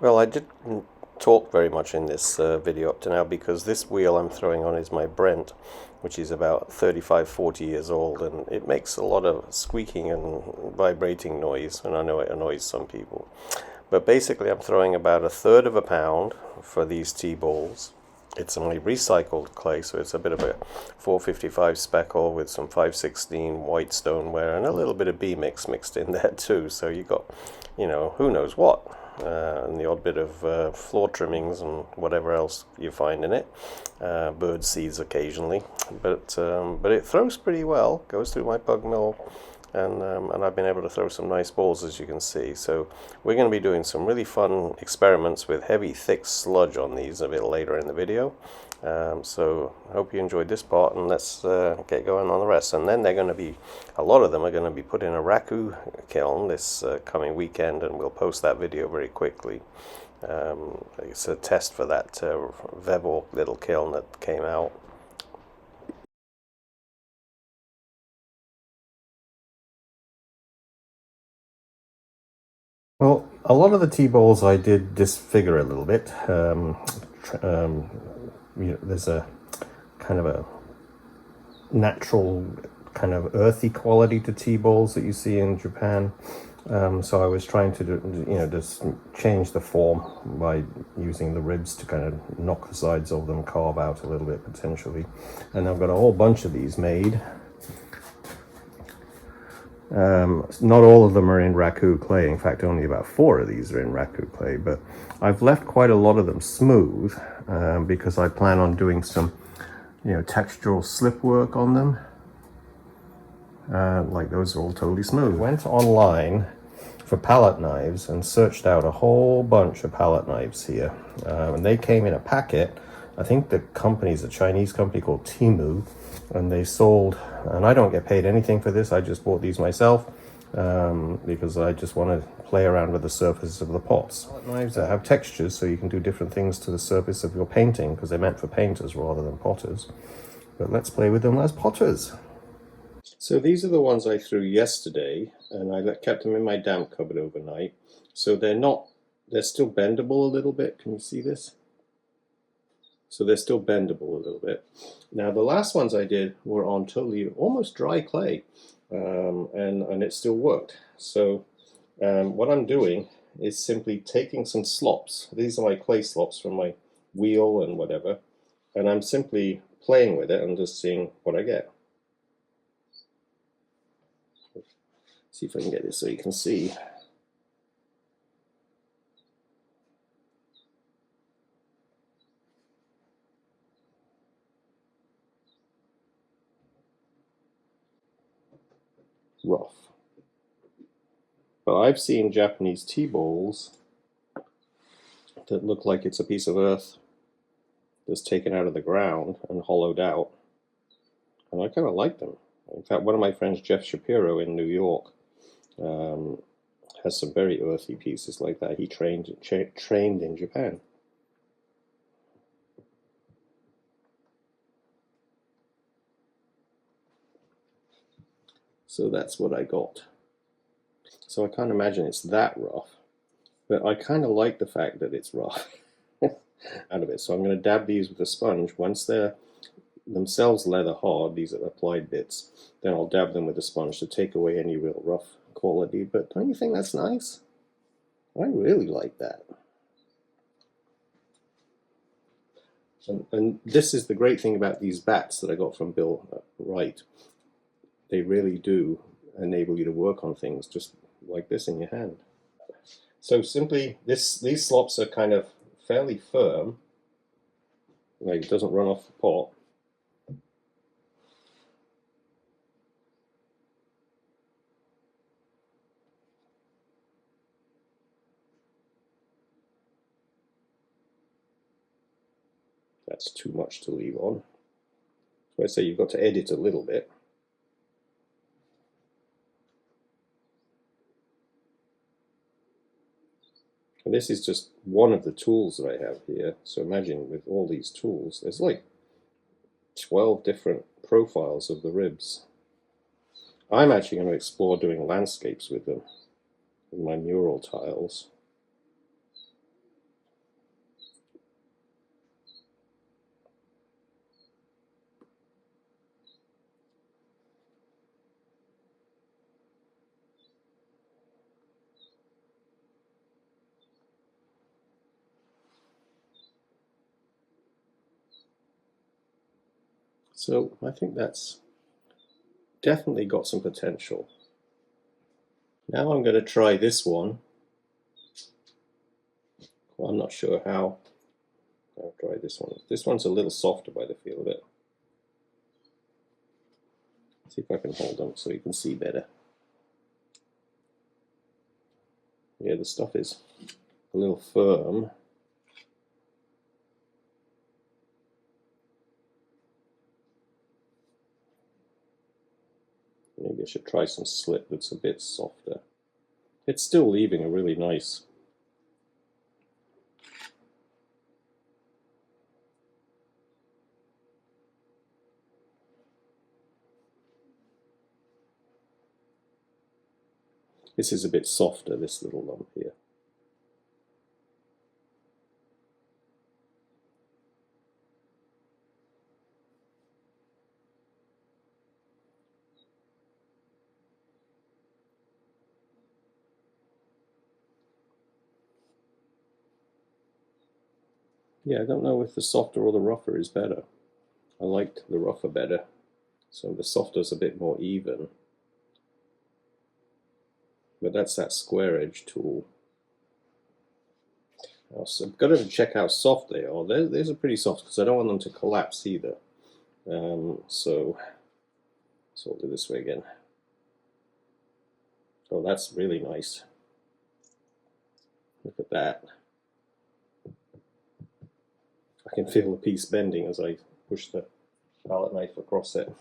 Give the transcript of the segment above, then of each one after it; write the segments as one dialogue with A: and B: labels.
A: Well, I didn't talk very much in this video up to now because this wheel I'm throwing on is my Brent, which is about 35-40 years old, and it makes a lot of squeaking and vibrating noise, and I know it annoys some people. But basically I'm throwing about 1/3 of a pound for these T-balls. It's only recycled clay, so it's a bit of a 455 speckle with some 516 white stoneware and a little bit of B-mix mixed in there too. So you got, who knows what. And the odd bit of floor trimmings and whatever else you find in it, bird seeds occasionally, but it throws pretty well, goes through my pug mill, and I've been able to throw some nice balls, as you can see. So we're going to be doing some really fun experiments with heavy, thick sludge on these a bit later in the video. So I hope you enjoyed this part, and let's get going on the rest. And then they're going to be, a lot of them are going to be put in a raku kiln this coming weekend, and we'll post that video very quickly. It's a test for that Vevel little kiln that came out. Well, a lot of the T-balls I did disfigure a little bit. There's a kind of a natural kind of earthy quality to T-balls that you see in Japan. So I was trying to do, just change the form by using the ribs to kind of knock the sides of them, carve out a little bit potentially. And I've got a whole bunch of these made. Not all of them are in raku clay. In fact, only about 4 of these are in raku clay, but I've left quite a lot of them smooth because I plan on doing some, textural slip work on them. Like those are all totally smooth. Went online for palette knives and searched out a whole bunch of palette knives here. And they came in a packet. I think the company's a Chinese company called Temu, and they sold, and I don't get paid anything for this, I just bought these myself because I just want to play around with the surfaces of the pots. Palette knives that have textures so you can do different things to the surface of your painting, because they're meant for painters rather than potters. But let's play with them as potters. So these are the ones I threw yesterday, and I kept them in my damp cupboard overnight. So they're still bendable a little bit. Can you see this? So they're still bendable a little bit. Now the last ones I did were on totally almost dry clay, and it still worked. So what I'm doing is simply taking some slops. These are my clay slops from my wheel and whatever, and I'm simply playing with it and just seeing what I get. See if I can get this so you can see. Rough. But I've seen Japanese T-balls that look like it's a piece of earth that's taken out of the ground and hollowed out. And I kind of like them. In fact, one of my friends, Jeff Shapiro in New York, has some very earthy pieces like that. He trained in Japan. So that's what I got. So I can't imagine it's that rough, but I kind of like the fact that it's rough out of it. So I'm going to dab these with a sponge. Once they're themselves leather hard, these are applied bits, then I'll dab them with a sponge to take away any real rough quality. But don't you think that's nice? I really like that. And this is the great thing about these bats that I got from Bill Wright. They really do enable you to work on things just like this in your hand. So simply, these slops are kind of fairly firm. Like it doesn't run off the pot. That's too much to leave on. So I say you've got to edit a little bit. And this is just one of the tools that I have here. So imagine with all these tools, there's like 12 different profiles of the ribs. I'm actually going to explore doing landscapes with them, with my mural tiles. So I think that's definitely got some potential. Now I'm going to try this one. Well, I'm not sure how. I'll try this one. This one's a little softer by the feel of it. See if I can hold them so you can see better. Yeah, the stuff is a little firm. Maybe I should try some slip that's a bit softer. It's still leaving a really nice. This is a bit softer, this little lump here. Yeah, I don't know if the softer or the rougher is better. I liked the rougher better. So the softer's a bit more even. But that's that square edge tool. So I've got to check how soft they are. These are pretty soft because I don't want them to collapse either. So I'll do this way again. Oh, that's really nice. Look at that. I can feel the piece bending as I push the palette knife across it.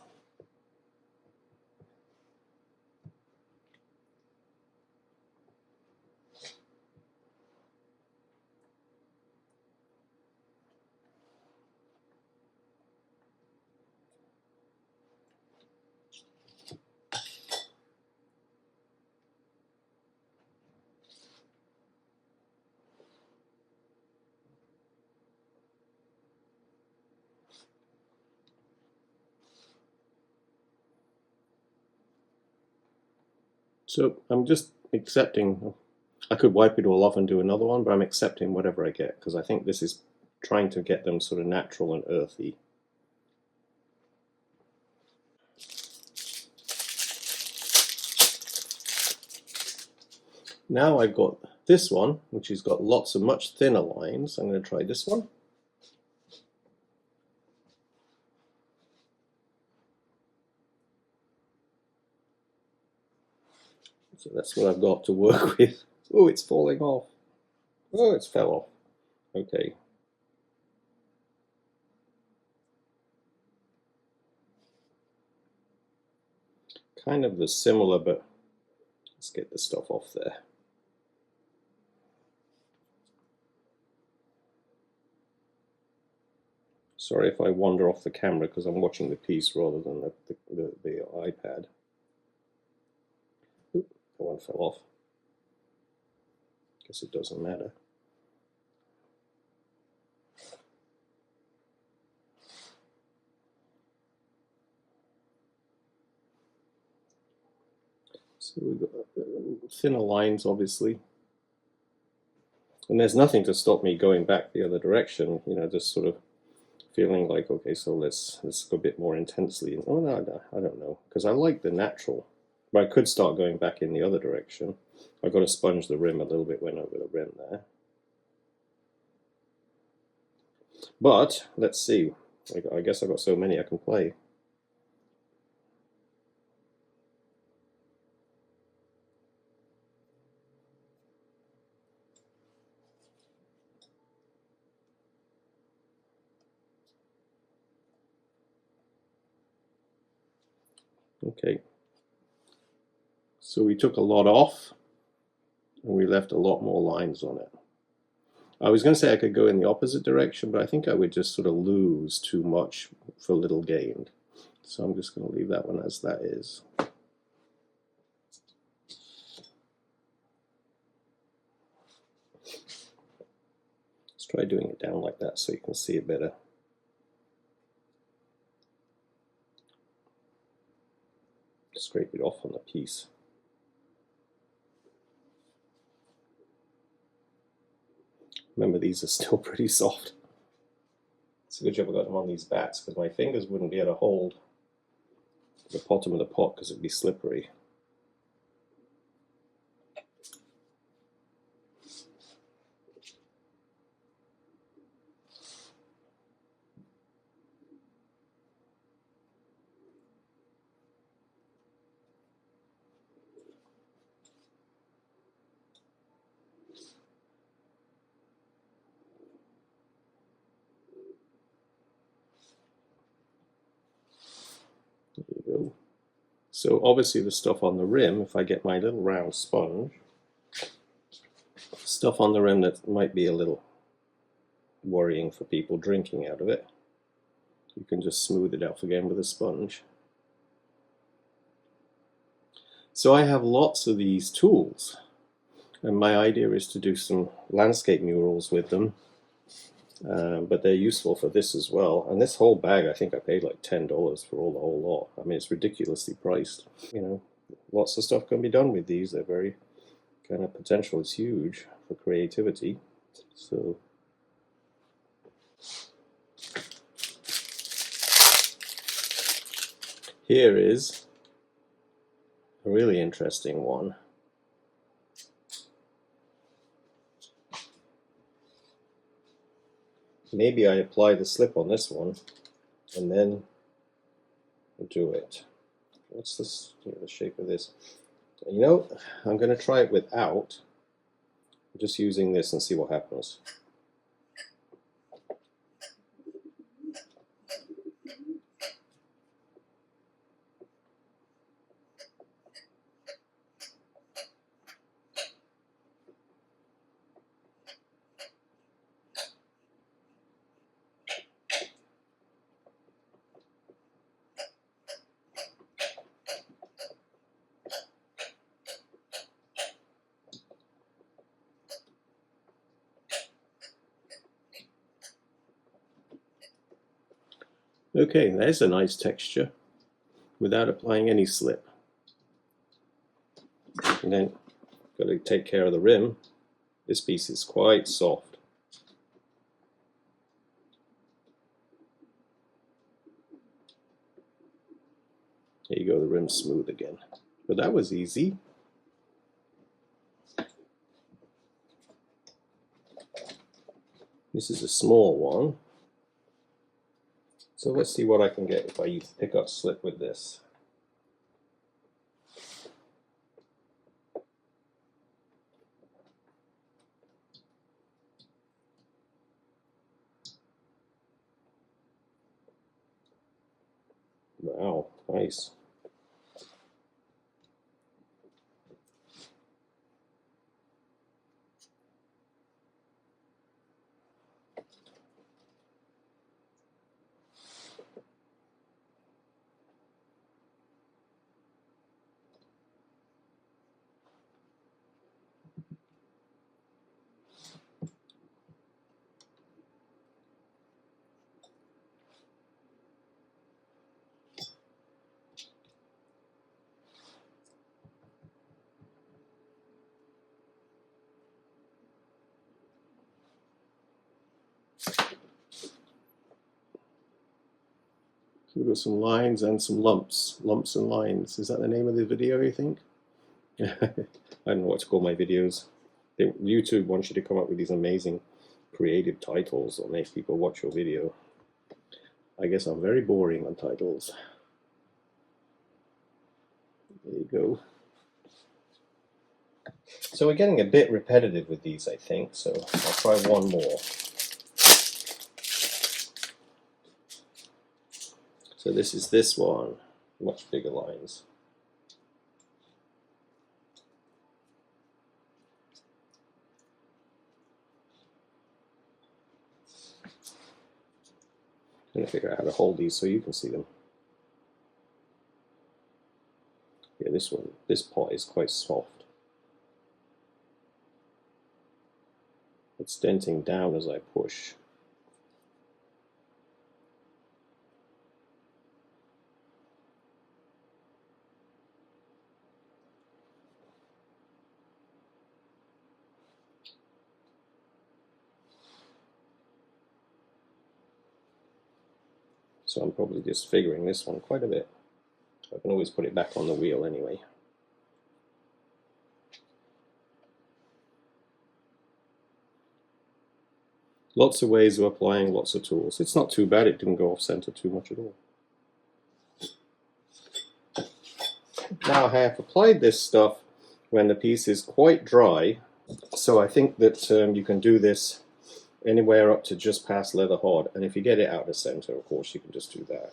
A: So I'm just accepting. I could wipe it all off and do another one, but I'm accepting whatever I get because I think this is trying to get them sort of natural and earthy. Now I've got this one, which has got lots of much thinner lines. I'm going to try this one. So that's what I've got to work with. Oh, it's falling off. Oh, it's fell off. Okay. Kind of the similar, but let's get the stuff off there. Sorry if I wander off the camera because I'm watching the piece rather than the iPad. Oop, that one fell off. Guess it doesn't matter. So we've got thinner lines, obviously. And there's nothing to stop me going back the other direction, you know, just sort of feeling like, okay, so let's go a bit more intensely. Oh, no, I don't know, because I like the natural. But I could start going back in the other direction. I've got to sponge the rim a little bit when over the rim there. But let's see. I guess I've got so many I can play. Okay. So we took a lot off and we left a lot more lines on it. I was going to say I could go in the opposite direction, but I think I would just sort of lose too much for little gain. So I'm just going to leave that one as that is. Let's try doing it down like that so you can see it better. Scrape it off on the piece. Remember, these are still pretty soft. It's a good job I got them on these bats because my fingers wouldn't be able to hold the bottom of the pot because it'd be slippery. There you go. So obviously the stuff on the rim, if I get my little round sponge, stuff on the rim that might be a little worrying for people drinking out of it, you can just smooth it out again with a sponge. So I have lots of these tools, and my idea is to do some landscape murals with them, but they're useful for this as well. And this whole bag, I think I paid like $10 for the whole lot. I mean, it's ridiculously priced. You know, lots of stuff can be done with these. They're very kind of potential is huge for creativity. So here is a really interesting one. Maybe I apply the slip on this one and then do it. What's this, the shape of this? You know, I'm going to try it without. I'm just using this and see what happens. Okay, there's a nice texture without applying any slip. And then got to take care of the rim. This piece is quite soft. There you go, the rim's smooth again. But that was easy. This is a small one. So let's see what I can get if I pick up slip with this. Wow, nice. We've got some lines and some lumps. Lumps and lines. Is that the name of the video, you think? I don't know what to call my videos. YouTube wants you to come up with these amazing creative titles that make people watch your video. I guess I'm very boring on titles. There you go. So we're getting a bit repetitive with these, I think, so I'll try one more. So this is this one, much bigger lines. I'm going to figure out how to hold these so you can see them. Yeah, this pot is quite soft. It's denting down as I push. so I'm probably disfiguring this one quite a bit. I can always put it back on the wheel anyway. Lots of ways of applying lots of tools. It's not too bad, it didn't go off center too much at all. Now I have applied this stuff when the piece is quite dry, so I think that you can do this anywhere up to just past leather hard, and if you get it out of center, of course, you can just do that.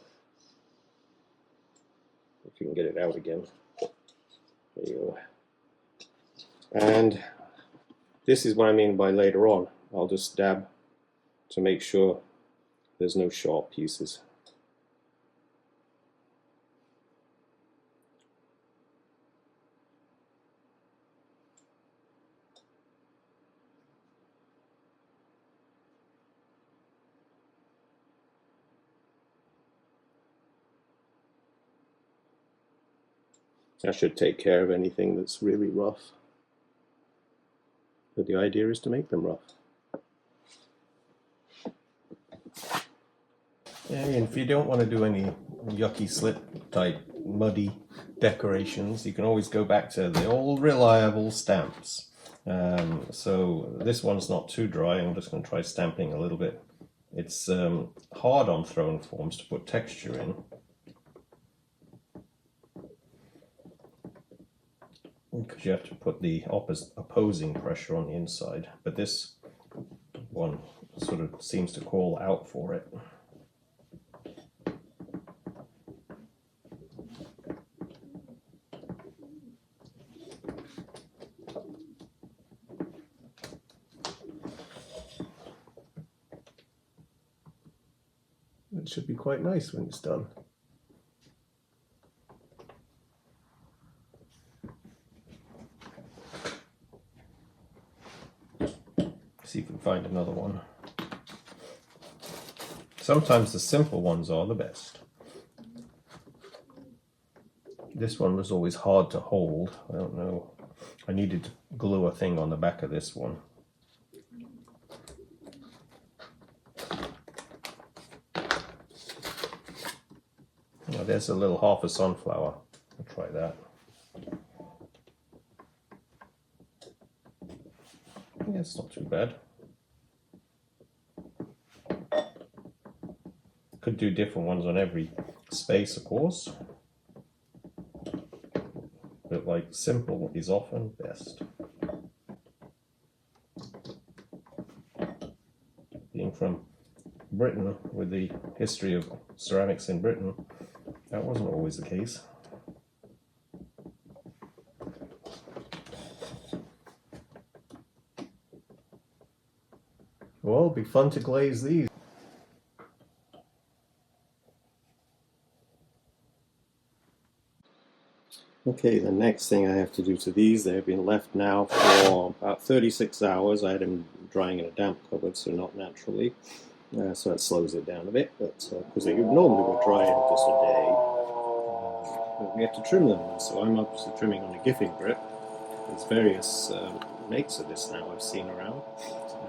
A: If you can get it out again. There you go. And this is what I mean by later on. I'll just dab to make sure there's no sharp pieces. I should take care of anything that's really rough, but the idea is to make them rough. And if you don't want to do any yucky slip type muddy decorations, you can always go back to the old reliable stamps. So this one's not too dry. I'm just going to try stamping a little bit. It's hard on thrown forms to put texture in, because you have to put the opposing pressure on the inside, but this one sort of seems to call out for it. It should be quite nice when it's done. See if we can find another one. Sometimes the simple ones are the best. This one was always hard to hold. I don't know. I needed to glue a thing on the back of this one. Oh, there's a little half a sunflower. I'll try that. Yeah, it's not too bad. Could do different ones on every space, of course. But like simple is often best. Being from Britain, with the history of ceramics in Britain, that wasn't always the case. Well, it'll be fun to glaze these. Okay, the next thing I have to do to these, they've been left now for about 36 hours. I had them drying in a damp cupboard, so not naturally. So that slows it down a bit, but because they normally would dry in just a day. But we have to trim them, so I'm obviously trimming on a Giffing grip. There's various makes of this now I've seen around.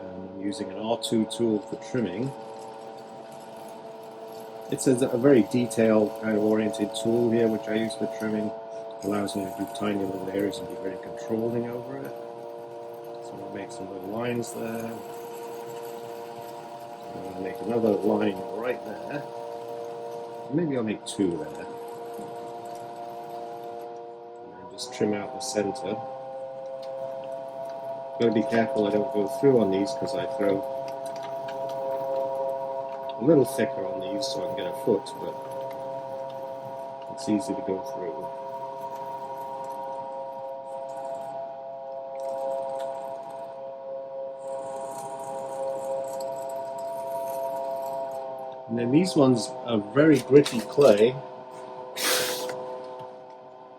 A: I'm using an R2 tool for trimming. It's a very detailed kind of oriented tool here, which I use for trimming. Allows me to do tiny little areas and be very controlling over it. So I'm going to make some little lines there. I'm going to make another line right there. Maybe I'll make two there. And then just trim out the center. Got to be careful I don't go through on these, because I throw a little thicker on these so I can get a foot, but it's easy to go through. And then these ones are very gritty clay.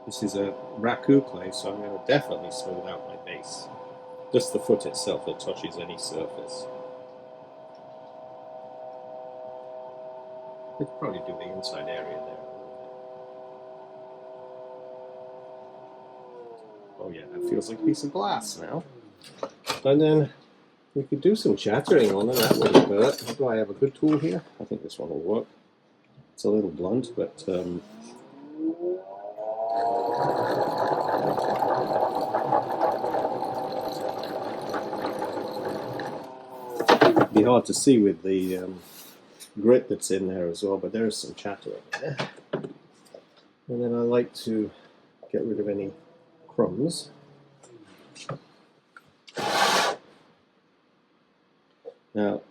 A: This is a raku clay, so I'm going to definitely smooth out my base. Just the foot itself that touches any surface. I could probably do the inside area there. Oh yeah, that feels like a piece of glass now. And then we could do some chattering on it, that wouldn't hurt. Do I have a good tool here? I think this one will work. It's a little blunt, but it'd be hard to see with the grit that's in there as well, but there is some chatter in there. And then I like to get rid of any crumbs. Now,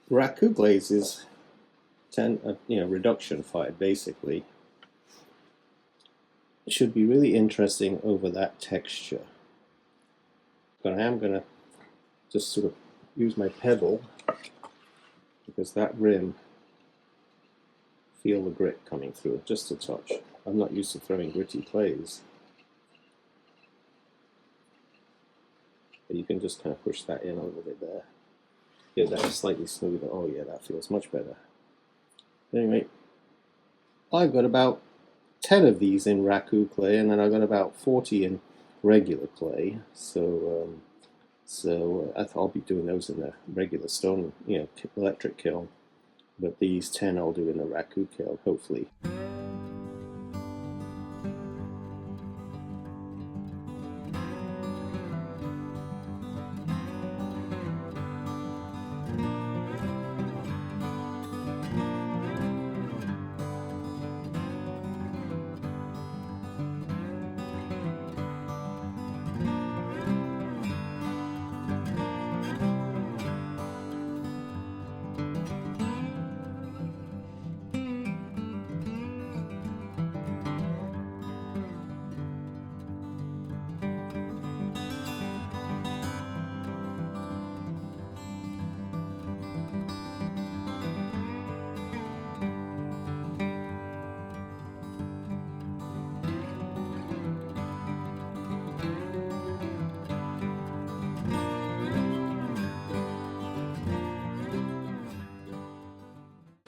A: raku glaze is reduction fired basically. It should be really interesting over that texture. But I am going to just sort of use my pebble, because that rim, feel the grit coming through, just a touch. I'm not used to throwing gritty clays. But you can just kind of push that in a little bit there. Get that slightly smoother. Oh yeah, that feels much better. Anyway, I've got about 10 of these in raku clay, and then I've got about 40 in regular clay. So I'll be doing those in the regular stone, electric kiln. But these 10 I'll do in the raku kiln, hopefully.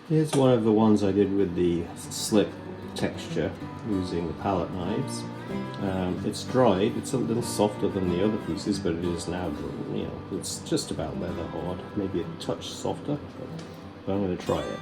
A: Here's one of the ones I did with the slip texture using the palette knives. It's dried, it's a little softer than the other pieces, but it is now, it's just about leather hard, maybe a touch softer, but I'm going to try it.